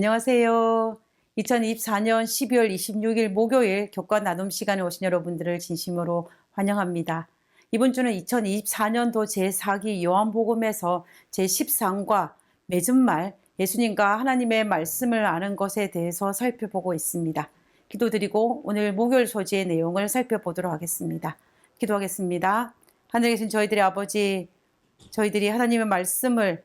안녕하세요. 2024년 12월 26일 목요일 교과 나눔 시간에 오신 여러분들을 진심으로 환영합니다. 이번 주는 2024년도 제4기 요한복음에서 제13과 맺은 말, 예수님과 하나님의 말씀을 아는 것에 대해서 살펴보고 있습니다. 기도드리고 오늘 목요일 소지의 내용을 살펴보도록 하겠습니다. 기도하겠습니다. 하늘에 계신 저희들의 아버지, 저희들이 하나님의 말씀을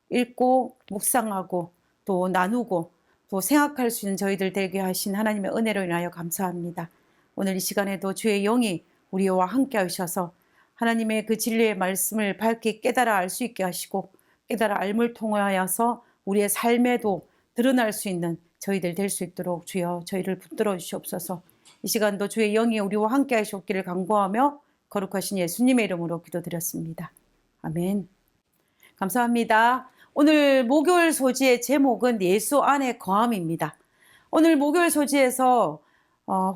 읽고 묵상하고 또 나누고 또 생각할 수 있는 저희들 되게 하신 하나님의 은혜로 인하여 감사합니다. 오늘 이 시간에도 주의 영이 우리와 함께 하셔서 하나님의 그 진리의 말씀을 밝게 깨달아 알 수 있게 하시고 깨달아 알물 통하여서 우리의 삶에도 드러날 수 있는 저희들 될 수 있도록 주여 저희를 붙들어 주시옵소서. 이 시간도 주의 영이 우리와 함께 하시옵기를 간구하며 거룩하신 예수님의 이름으로 기도드렸습니다. 아멘. 감사합니다. 오늘 목요일 소지의 제목은 예수 안에 거함입니다. 오늘 목요일 소지에서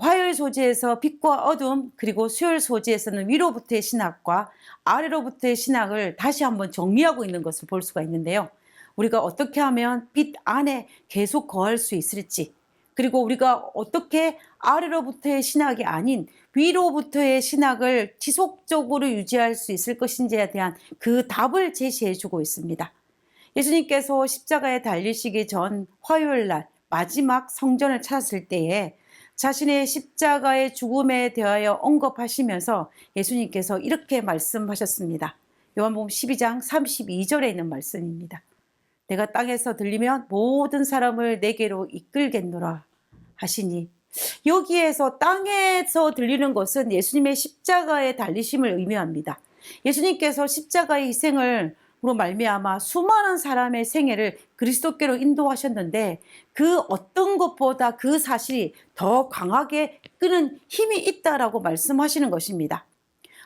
화요일 소지에서 빛과 어둠, 그리고 수요일 소지에서는 위로부터의 신학과 아래로부터의 신학을 다시 한번 정리하고 있는 것을 볼 수가 있는데요. 우리가 어떻게 하면 빛 안에 계속 거할 수 있을지, 그리고 우리가 어떻게 아래로부터의 신학이 아닌 위로부터의 신학을 지속적으로 유지할 수 있을 것인지에 대한 그 답을 제시해 주고 있습니다. 예수님께서 십자가에 달리시기 전 화요일 날 마지막 성전을 찾았을 때에 자신의 십자가의 죽음에 대하여 언급하시면서 예수님께서 이렇게 말씀하셨습니다. 요한복음 12장 32절에 있는 말씀입니다. 내가 땅에서 들리면 모든 사람을 내게로 이끌겠노라 하시니, 여기에서 땅에서 들리는 것은 예수님의 십자가의 달리심을 의미합니다. 예수님께서 십자가의 희생을 로 말미암아 수많은 사람의 생애를 그리스도께로 인도하셨는데 그 어떤 것보다 그 사실이 더 강하게 끄는 힘이 있다라고 말씀하시는 것입니다.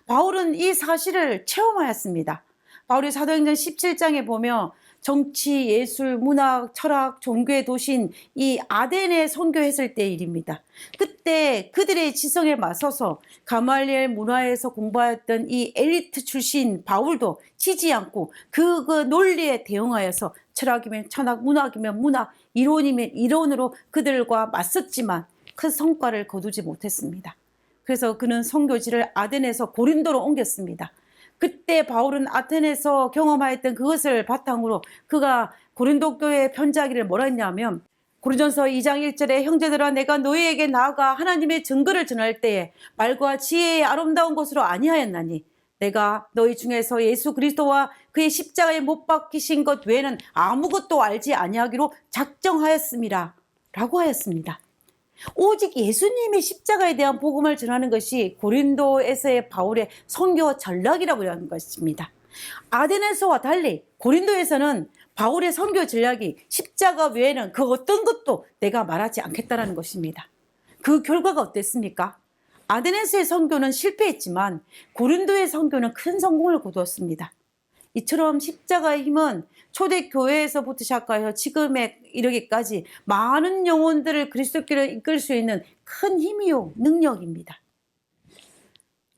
바울은 이 사실을 체험하였습니다. 바울이 사도행전 17장에 보면 정치, 예술, 문학, 철학, 종교의 도시인 이 아덴에 선교했을 때의 일입니다. 그때 그들의 지성에 맞서서 가말리엘 문화에서 공부하였던 이 엘리트 출신 바울도 치지 않고 그 논리에 대응하여서 철학이면 철학, 문학이면 문학, 이론이면 이론으로 그들과 맞섰지만 큰 성과를 거두지 못했습니다. 그래서 그는 선교지를 아덴에서 고린도로 옮겼습니다. 그때 바울은 아테네에서 경험하였던 그것을 바탕으로 그가 고린도 교회에 편지하기를 뭐라 했냐면, 고린도전서 2장 1절에 형제들아 내가 너희에게 나아가 하나님의 증거를 전할 때에 말과 지혜의 아름다운 것으로 아니하였나니 내가 너희 중에서 예수 그리스도와 그의 십자가에 못 박히신 것 외에는 아무것도 알지 아니하기로 작정하였음이라 라고 하였습니다. 오직 예수님의 십자가에 대한 복음을 전하는 것이 고린도에서의 바울의 선교 전략이라고 하는 것입니다. 아덴에서와 달리 고린도에서는 바울의 선교 전략이 십자가 외에는 그 어떤 것도 내가 말하지 않겠다는 것입니다. 그 결과가 어땠습니까? 아덴에서의 선교는 실패했지만 고린도의 선교는 큰 성공을 거두었습니다. 이처럼 십자가의 힘은 초대교회에서부터 시작하여 지금에 이르기까지 많은 영혼들을 그리스도께로 이끌 수 있는 큰 힘이요 능력입니다.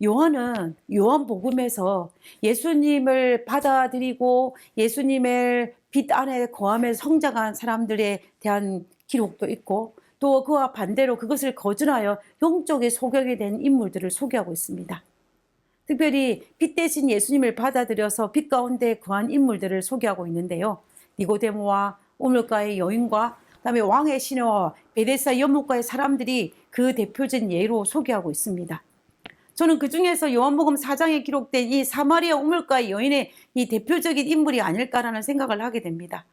요한은 요한복음에서 예수님을 받아들이고 예수님의 빛 안에 거하며 성장한 사람들에 대한 기록도 있고, 또 그와 반대로 그것을 거절하여 영적인 소경이 된 인물들을 소개하고 있습니다. 특별히 빛 대신 예수님을 받아들여서 빛 가운데 거한 인물들을 소개하고 있는데요. 니고데모와 우물가의 여인과 그다음에 왕의 시녀와 베데스다 연못가의 사람들이 그 대표적인 예로 소개하고 있습니다. 저는 그 중에서 요한복음 4장에 기록된 이 사마리아 우물가의 여인의 이 대표적인 인물이 아닐까라는 생각을 하게 됩니다.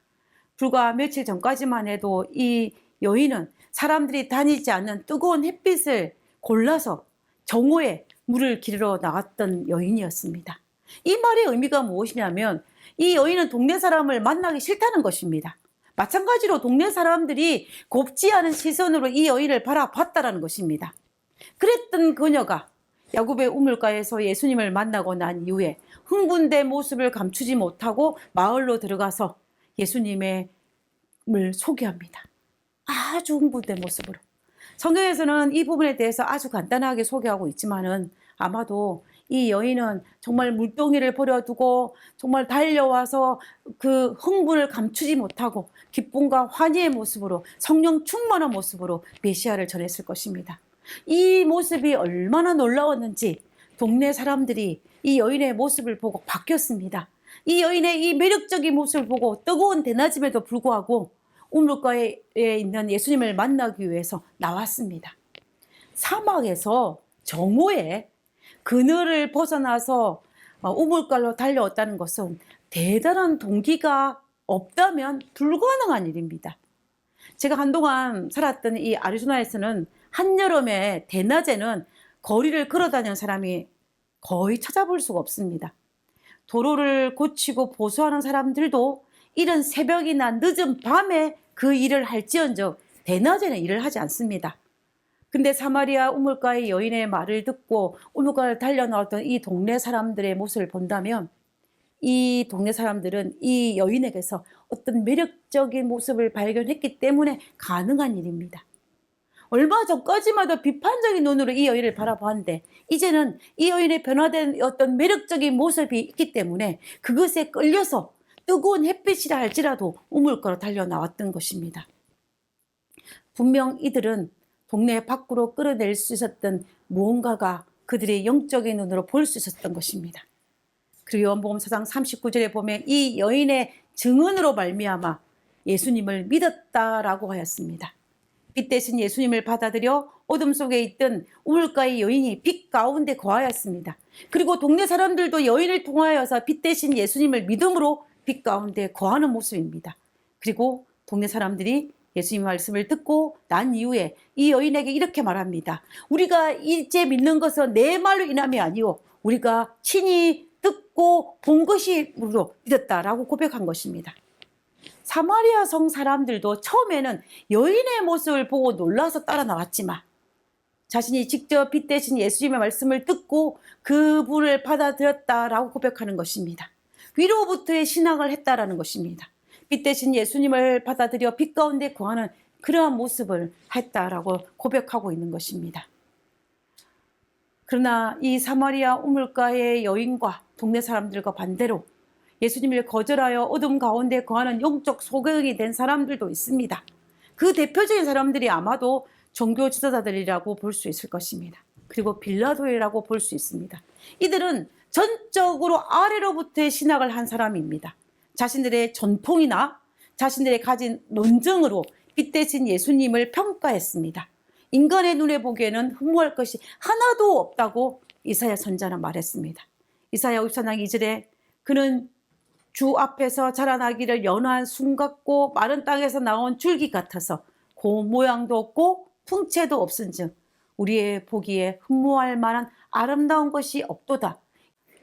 불과 며칠 전까지만 해도 이 여인은 사람들이 다니지 않는 뜨거운 햇빛을 골라서 정오에 물을 기르러 나갔던 여인이었습니다. 이 말의 의미가 무엇이냐면 이 여인은 동네 사람을 만나기 싫다는 것입니다. 마찬가지로 동네 사람들이 곱지 않은 시선으로 이 여인을 바라봤다는 것입니다. 그랬던 그녀가 야곱의 우물가에서 예수님을 만나고 난 이후에 흥분된 모습을 감추지 못하고 마을로 들어가서 예수님의 을 소개합니다. 아주 흥분된 모습으로. 성경에서는 이 부분에 대해서 아주 간단하게 소개하고 있지만은 아마도 이 여인은 정말 물동이를 버려두고 정말 달려와서 그 흥분을 감추지 못하고 기쁨과 환희의 모습으로, 성령 충만한 모습으로 메시아를 전했을 것입니다. 이 모습이 얼마나 놀라웠는지 동네 사람들이 이 여인의 모습을 보고 바뀌었습니다. 이 여인의 이 매력적인 모습을 보고 뜨거운 대낮임에도 불구하고 우물가에 있는 예수님을 만나기 위해서 나왔습니다. 사막에서 정오에 그늘을 벗어나서 우물가로 달려왔다는 것은 대단한 동기가 없다면 불가능한 일입니다. 제가 한동안 살았던 이 아리조나에서는 한여름에 대낮에는 거리를 걸어다니는 사람이 거의 찾아볼 수가 없습니다. 도로를 고치고 보수하는 사람들도 이른 새벽이나 늦은 밤에 그 일을 할지언정 대낮에는 일을 하지 않습니다. 근데 사마리아 우물가의 여인의 말을 듣고 우물가를 달려나왔던 이 동네 사람들의 모습을 본다면 이 동네 사람들은 이 여인에게서 어떤 매력적인 모습을 발견했기 때문에 가능한 일입니다. 얼마 전까지만 해도 비판적인 눈으로 이 여인을 바라보았는데 이제는 이 여인의 변화된 어떤 매력적인 모습이 있기 때문에 그것에 끌려서 뜨거운 햇빛이라 할지라도 우물가로 달려나왔던 것입니다. 분명 이들은 동네 밖으로 끌어낼 수 있었던 무언가가 그들의 영적인 눈으로 볼 수 있었던 것입니다. 그리고 요한복음 4장 39절에 보면 이 여인의 증언으로 말미암아 예수님을 믿었다라고 하였습니다. 빛 대신 예수님을 받아들여 어둠 속에 있던 우물가의 여인이 빛 가운데 거하였습니다. 그리고 동네 사람들도 여인을 통하여서 빛 대신 예수님을 믿음으로 빛 가운데 거하는 모습입니다. 그리고 동네 사람들이 예수님 말씀을 듣고 난 이후에 이 여인에게 이렇게 말합니다. 우리가 이제 믿는 것은 내 말로 인함이 아니오 우리가 친히 듣고 본 것이므로 믿었다라고 고백한 것입니다. 사마리아 성 사람들도 처음에는 여인의 모습을 보고 놀라서 따라 나왔지만 자신이 직접 빛 대신 예수님의 말씀을 듣고 그분을 받아들였다라고 고백하는 것입니다. 위로부터의 신앙을 했다라는 것입니다. 빛 대신 예수님을 받아들여 빛 가운데 거하는 그러한 모습을 했다라고 고백하고 있는 것입니다. 그러나 이 사마리아 우물가의 여인과 동네 사람들과 반대로 예수님을 거절하여 어둠 가운데 거하는 영적 소경이 된 사람들도 있습니다. 그 대표적인 사람들이 아마도 종교 지도자들이라고 볼 수 있을 것입니다. 그리고 빌라도이라고 볼 수 있습니다. 이들은 전적으로 아래로부터의 신학을 한 사람입니다. 자신들의 전통이나 자신들의 가진 논증으로 빛 대신 예수님을 평가했습니다. 인간의 눈에 보기에는 흠모할 것이 하나도 없다고 이사야 선지자는 말했습니다. 이사야 54장 2절에 그는 주 앞에서 자라나기를 연한 순 같고 마른 땅에서 나온 줄기 같아서 고 모양도 없고 풍채도 없은즉 우리의 보기에 흠모할 만한 아름다운 것이 없도다.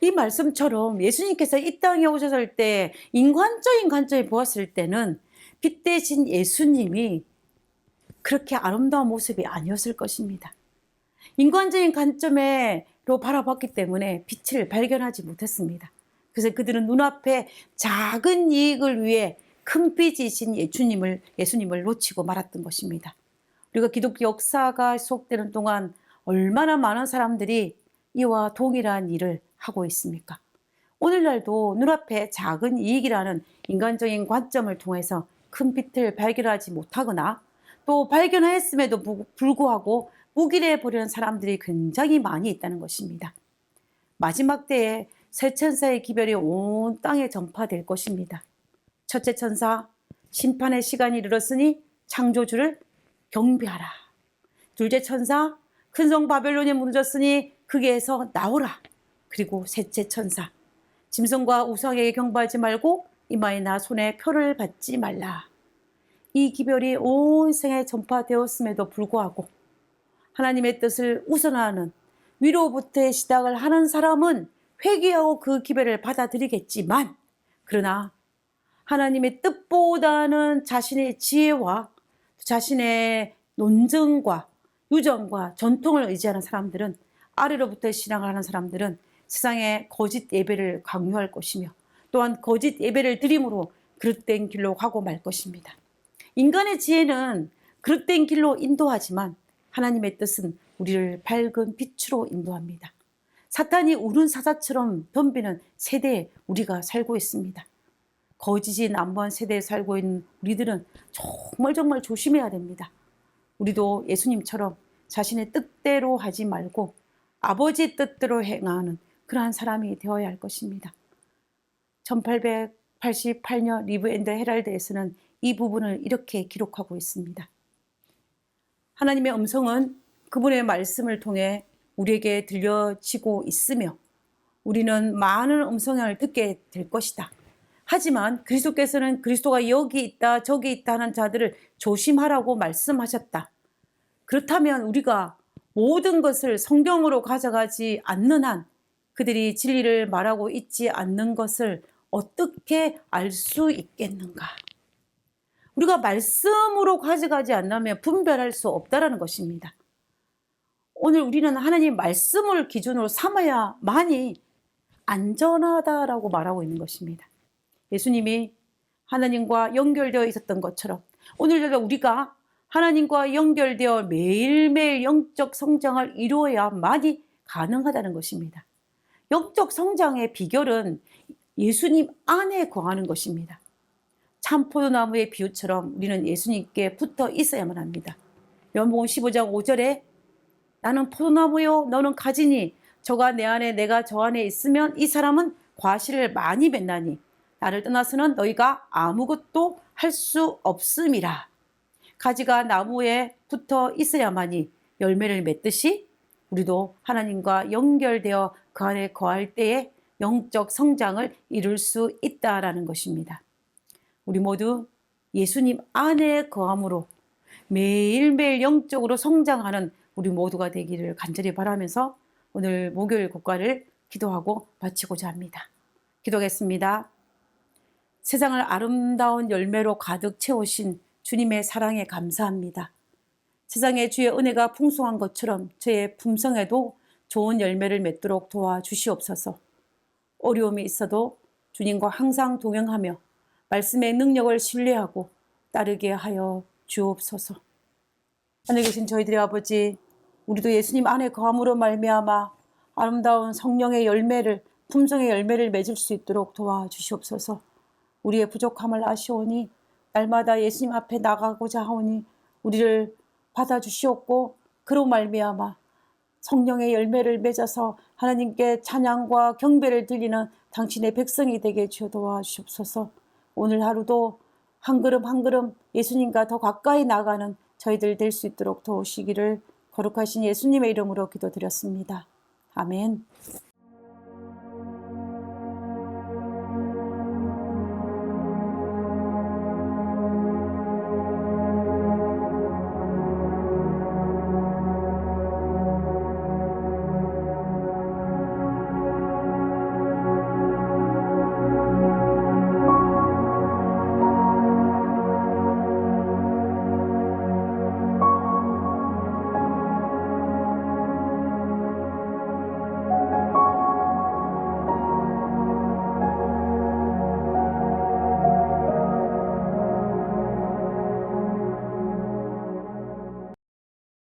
이 말씀처럼 예수님께서 이 땅에 오셨을 때 인간적인 관점에 보았을 때는 빛 대신 예수님이 그렇게 아름다운 모습이 아니었을 것입니다. 인간적인 관점으로 바라봤기 때문에 빛을 발견하지 못했습니다. 그래서 그들은 눈앞에 작은 이익을 위해 큰 빛이신 예수님을 놓치고 말았던 것입니다. 우리가 기독교 역사가 지속되는 동안 얼마나 많은 사람들이 이와 동일한 일을 하고 있습니까? 오늘날도 눈앞에 작은 이익이라는 인간적인 관점을 통해서 큰 빛을 발견하지 못하거나 또 발견하였음에도 불구하고 묵인해 버리는 사람들이 굉장히 많이 있다는 것입니다. 마지막 때에 새 천사의 기별이 온 땅에 전파될 것입니다. 첫째 천사, 심판의 시간이 이르렀으니 창조주를 경배하라. 둘째 천사, 큰 성 바벨론이 무너졌으니 거기에서 나오라. 그리고 셋째 천사, 짐승과 우상에게 경배하지 말고 이마에나 손에 표를 받지 말라. 이 기별이 온 생에 전파되었음에도 불구하고 하나님의 뜻을 우선하는 위로부터의 시작을 하는 사람은 회개하고 그 기별을 받아들이겠지만 그러나 하나님의 뜻보다는 자신의 지혜와 자신의 논증과 유전과 전통을 의지하는 사람들은 아래로부터 신앙을 하는 사람들은 세상에 거짓 예배를 강요할 것이며 또한 거짓 예배를 드림으로 그릇된 길로 가고 말 것입니다. 인간의 지혜는 그릇된 길로 인도하지만 하나님의 뜻은 우리를 밝은 빛으로 인도합니다. 사탄이 우는 사자처럼 덤비는 세대에 우리가 살고 있습니다. 거짓이 난무한 세대에 살고 있는 우리들은 정말 조심해야 됩니다. 우리도 예수님처럼 자신의 뜻대로 하지 말고 아버지 뜻대로 행하는 그러한 사람이 되어야 할 것입니다. 1888년 리브 앤드 헤럴드에서는 이 부분을 이렇게 기록하고 있습니다. 하나님의 음성은 그분의 말씀을 통해 우리에게 들려지고 있으며 우리는 많은 음성을 듣게 될 것이다. 하지만 그리스도께서는 그리스도가 여기 있다 저기 있다 하는 자들을 조심하라고 말씀하셨다. 그렇다면 우리가 모든 것을 성경으로 가져가지 않는 한 그들이 진리를 말하고 있지 않는 것을 어떻게 알 수 있겠는가? 우리가 말씀으로 가져가지 않으면 분별할 수 없다라는 것입니다. 오늘 우리는 하나님 말씀을 기준으로 삼아야만이 안전하다라고 말하고 있는 것입니다. 예수님이 하나님과 연결되어 있었던 것처럼 오늘도 우리가 하나님과 연결되어 매일매일 영적 성장을 이루어야만이 가능하다는 것입니다. 영적 성장의 비결은 예수님 안에 거하는 것입니다. 참 포도나무의 비유처럼 우리는 예수님께 붙어 있어야만 합니다. 요한복음 15장 5절에 나는 포도나무요 너는 가지니 저가 내 안에 내가 저 안에 있으면 이 사람은 과실을 많이 맺나니 나를 떠나서는 너희가 아무것도 할 수 없음이라. 가지가 나무에 붙어 있어야만이 열매를 맺듯이 우리도 하나님과 연결되어 그 안에 거할 때에 영적 성장을 이룰 수 있다라는 것입니다. 우리 모두 예수님 안에 거함으로 매일매일 영적으로 성장하는 우리 모두가 되기를 간절히 바라면서 오늘 목요일 국가를 기도하고 마치고자 합니다. 기도하겠습니다. 세상을 아름다운 열매로 가득 채우신 주님의 사랑에 감사합니다. 세상에 주의 은혜가 풍성한 것처럼 저의 품성에도 좋은 열매를 맺도록 도와주시옵소서. 어려움이 있어도 주님과 항상 동행하며 말씀의 능력을 신뢰하고 따르게 하여 주옵소서. 하늘에 계신 저희들의 아버지, 우리도 예수님 안에 거함으로 말미암아 아름다운 성령의 열매를, 품성의 열매를 맺을 수 있도록 도와주시옵소서. 우리의 부족함을 아시오니 날마다 예수님 앞에 나가고자 하오니 우리를 받아주시옵고 그로 말미암아 성령의 열매를 맺어서 하나님께 찬양과 경배를 드리는 당신의 백성이 되게 주여 도와주시옵소서. 오늘 하루도 한 걸음 한 걸음 예수님과 더 가까이 나가는 저희들 될 수 있도록 도우시기를 거룩하신 예수님의 이름으로 기도드렸습니다. 아멘.